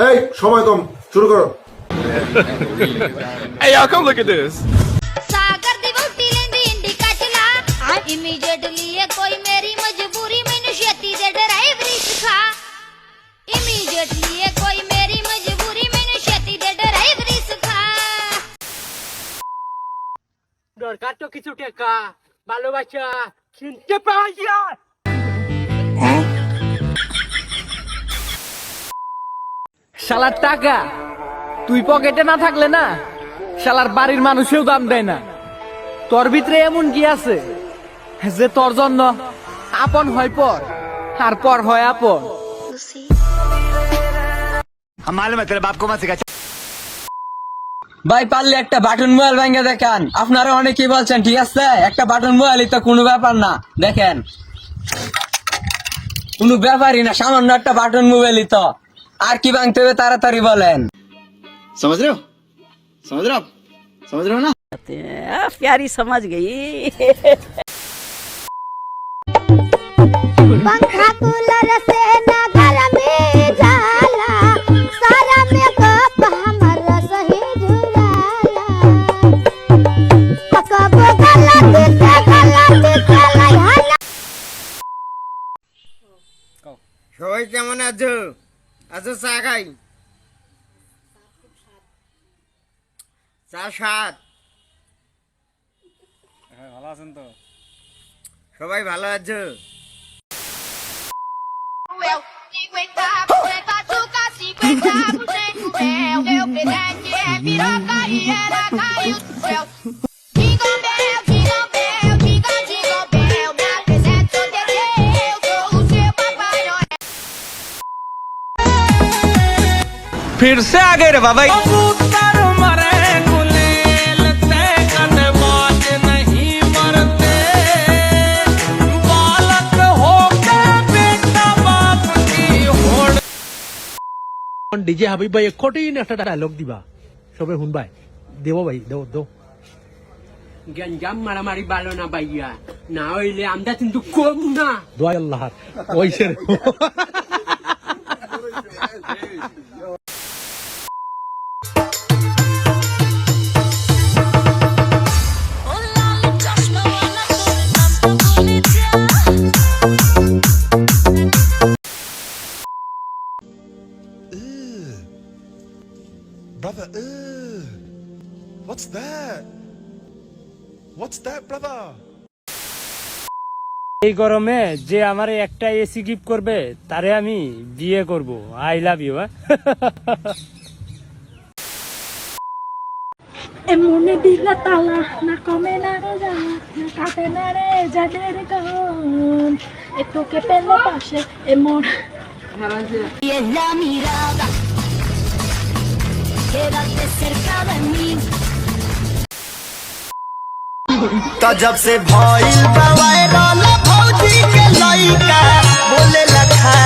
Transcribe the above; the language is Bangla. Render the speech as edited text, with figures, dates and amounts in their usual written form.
এই সময় কম, শুরু করো। Hey y'all, come look at this. सागर दी वोटी लेंदी इंडिका चला इमीडिएटली ये कोई मेरी मजबूरी मैंने शेती दे ड्राइवरी सिखा इमीडिएटली ये कोई मेरी मजबूरी मैंने शेती दे ड्राइवरी सिखा দরকার তো কিছু টাকা ভালোবাসা কিনতে পাওয়া যায়। শালার টাকা তুই পকেটে না থাকলে না শালার বাড়ির মানুষেও দাম দেয় না। তোর ভিতরে এমন কি আছে যে তোর জন্য আপন হয় পর আর পর হয় আপন। ভাই পারলে একটা বাটন মোবাইল ভেঙে দেখেন। আপনারা অনেকেই বলছেন ঠিক আছে, একটা বাটন মোবাইলই তো কোনো ব্যাপার না, দেখেন কোনো ব্যাপারই না, সামান্য একটা বাটন মোবাইলই তো। আর কি ভাঙতে হবে তাড়াতাড়ি বলেন। समझ रहे हो आप समझ रहे हो ना। प्यारी समझ गई। पंखा कूलर से ना घर में जाला सारा मेकअप हमर सही झुराला कब गलत चलाई हला সবাই কেমন আছো? আছো চা খাই, চা সাত। ভালো আছেন তো? সবাই ভালো আছো? फिर से आ गए रे बाबा। ডিজে হাবিব ভাই কঠিন একটা ডায়লগ দিবা, সবে শুন ভাই, দেব ভাই, দেব দেব। গঞ্জাম মারামারি ভালো না ভাইয়া, না হইলে আমরা কিন্তু কম না। দোয়া আল্লাহ ওইসে Brother, what's that? What's that, brother? এই গরমে যে আমারে একটা এসি গিফট করবে তারে আমি বিয়ে করব। I love you. এমনে দিলা তালা না কমে না রে জানা না কাটে না রে জানের গান এতকে পেলে পাশে এমন y es la mirada quédate cerca de mí तो जब से भइल बा वायरल भौजी के लइका बोले लखा